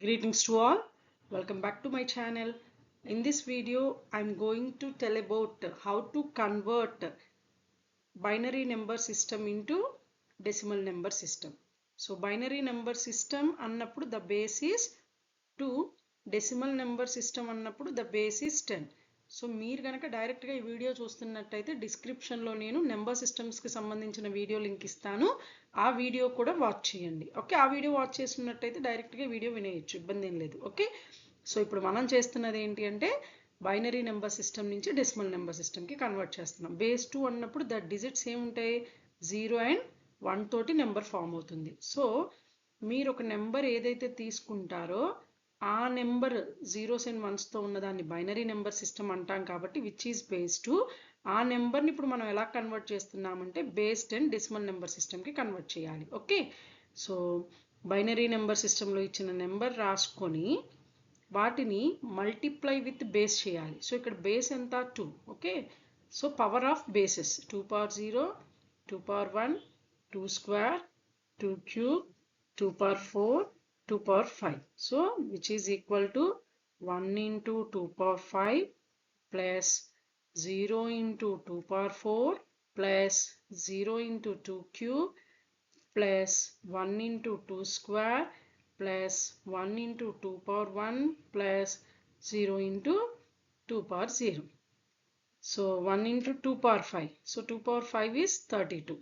Greetings to all. Welcome back to my channel. In this video, I'm going to tell about how to convert binary number system into decimal number system. So binary number system annappudu the base is 2, decimal number system annappudu the base is 10. So మీరు కనుక డైరెక్ట్గా ఈ video చూస్తున్నట్టయితే డిస్క్రిప్షన్లో నేను number సిస్టమ్స్కి సంబంధించిన video link ఇస్తాను. ఆ వీడియో కూడా వాచ్ చేయండి. ఓకే, ఆ వీడియో వాచ్ చేస్తున్నట్టయితే డైరెక్ట్గా వీడియో వినేయచ్చు, ఇబ్బంది ఏం లేదు. ఓకే, సో ఇప్పుడు మనం చేస్తున్నది ఏంటి అంటే బైనరీ నెంబర్ సిస్టమ్ నుంచి డెసిమల్ నెంబర్ సిస్టమ్కి కన్వర్ట్ చేస్తున్నాం. బేస్ 2 అన్నప్పుడు ద డిజిట్స్ ఏముంటాయి, 0 అండ్ 1 తోటి నెంబర్ ఫామ్ అవుతుంది. సో మీరు ఒక నెంబర్ ఏదైతే తీసుకుంటారో ఆ నెంబర్ 0s and 1sతో ఉన్నదాన్ని బైనరీ నెంబర్ సిస్టమ్ అంటాం కాబట్టి విచ్ ఈజ్ బేస్ 2. ఆ నెంబర్ని ఇప్పుడు మనం ఎలా కన్వర్ట్ చేస్తున్నామంటే బేస్ 10 డెసిమల్ నెంబర్ సిస్టమ్కి కన్వర్ట్ చేయాలి. ఓకే, సో బైనరీ నెంబర్ సిస్టంలో ఇచ్చిన నెంబర్ రాసుకొని వాటిని మల్టిప్లై విత్ బేస్ చేయాలి. సో ఇక్కడ బేస్ ఎంత, 2. Okay, so power of bases 2 power 0, 2 power 1, 2 square, 2 cube, 2 power 4, 2 power 5. So which is equal to 1 into 2 power 5 plus 0 into 2 power 4 plus 0 into 2 cube plus 1 into 2 square plus 1 into 2 power 1 plus 0 into 2 power 0. So 1 into 2 power 5. So 2 power 5 is 32.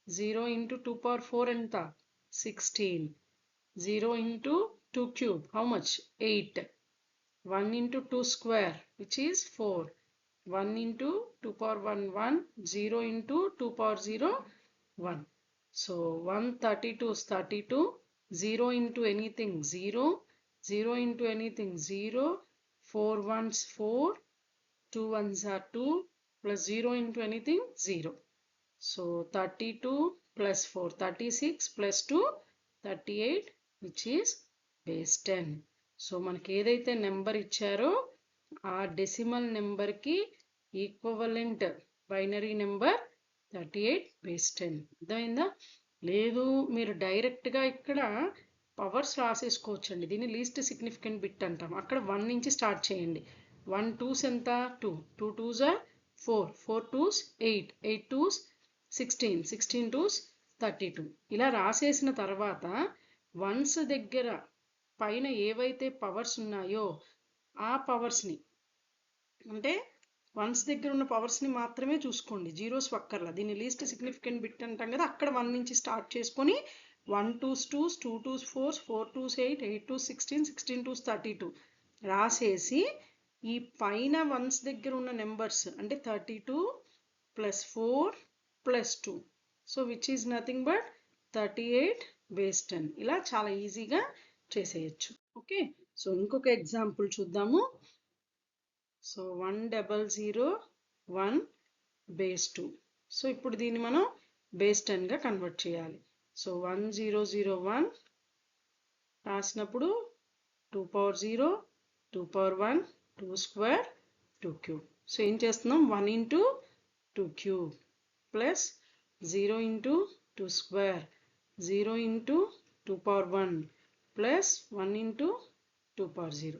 0 into 2 power 4 enta 16. 0 into 2 cube, how much, 8. 1 into 2 square, which is 4. 1 into 2 power 1, 1. 0 into 2 power 0, 1. So 132 is 32. 0 into anything, 0. 0 into anything, 0. 4 ones, 4. 2 ones are 2. Plus 0 into anything, 0. So 32 plus 4, 36 plus 2, 38. Which is base 10. So మనకి ఏదైతే number ఇచ్చారో ఆ decimal నెంబర్కి equivalent binary number 38 base 10. అర్థమైందా? లేదు మీరు డైరెక్ట్గా ఇక్కడ పవర్స్ రాసేసుకోవచ్చండి. దీన్ని లీస్ట్ సిగ్నిఫికెంట్ బిట్ అంటాం. అక్కడ 1 నుంచి స్టార్ట్ చేయండి. 1 2s ఎంత, 2. 2 2s are 4. 4 2s 8. 8 2s 16. 16 2s 32. ఇలా రాసేసిన తర్వాత వన్స్ దగ్గర పైన ఏవైతే పవర్స్ ఉన్నాయో ఆ పవర్స్ని, అంటే వన్స్ దగ్గర ఉన్న పవర్స్ని మాత్రమే చూసుకోండి, జీరోస్ వక్కర్లా. దీన్ని లీస్ట్ సిగ్నిఫికెంట్ బిట్ అంటాం కదా, అక్కడ 1 నుంచి స్టార్ట్ చేసుకొని 1 2s 2s, 2 2s 4s, 4 2s 8, 8 2s 16, 16 2s 32 రాసేసి ఈ పైన వన్స్ దగ్గర ఉన్న నెంబర్స్ అంటే 32 plus 4 plus 2, so which is nothing but 38 base 10. ఇలా చాలా ఈజీగా చేసేయచ్చు. ఓకే, సో ఇంకొక ఎగ్జాంపుల్ చూద్దాము. So 1001 base 2. సో ఇప్పుడు దీన్ని మనం బేస్ 10గా కన్వర్ట్ చేయాలి. సో 1001 రాసినప్పుడు 2 power 0, 2 power 1, 2 square, 2 cube. So ఏం చేస్తున్నాం, 1 into 2 cube plus 0 into 2 square, 0 into 2 power 1 plus 1 into 2 power 0.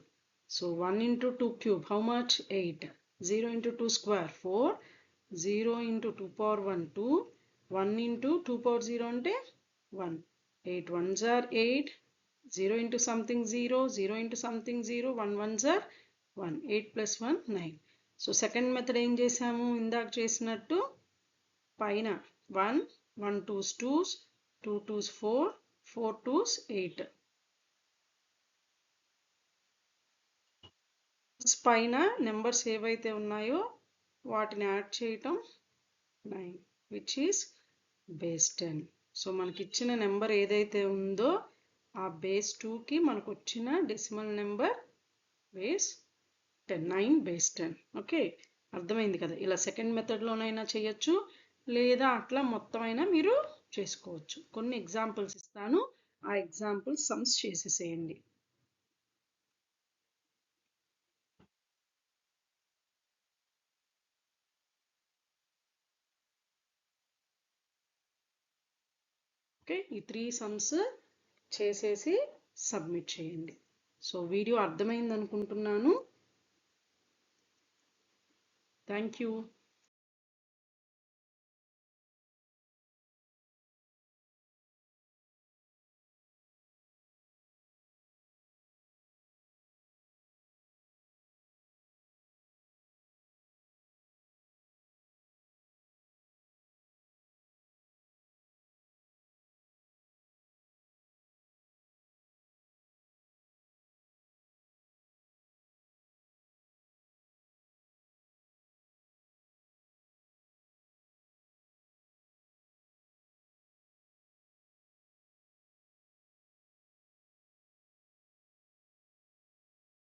So 1 into 2 cube, how much, 8. 0 into 2 square, 4. 0 into 2 power 1, 2. 1 into 2 power 0 అంటే 1. 8 ones are 8. 0 into something 0. 0 into something 0. 1 ones are 1. 8 plus 1, 9. So second method ఏం చేసాము, ఇందాక చేసినట్టు పైన 1, 1 2s 2s, 2 2s 4, 4 2s 8. పైన numbers ఏవైతే ఉన్నాయో వాటిని యాడ్ చేయటం 9, విచ్ ఈస్ బేస్ 10. సో మనకి ఇచ్చిన నెంబర్ ఏదైతే ఉందో ఆ బేస్ 2కి మనకు వచ్చిన decimal number base 10, 9 base 10. Okay, అర్థమైంది కదా? ఇలా సెకండ్ మెథడ్లోనైనా చేయొచ్చు, లేదా అట్లా మొత్తం అయినా మీరు చేసుకోవచ్చు. కొన్ని ఎగ్జాంపుల్స్ ఇస్తాను, ఆ ఎగ్జాంపుల్స్ సమ్స్ చేసేసేయండి. ఓకే, ఈ 3 సమ్స్ చేసేసి సబ్మిట్ చేయండి. సో వీడియో అర్థమైంది అనుకుంటున్నాను. Thank you.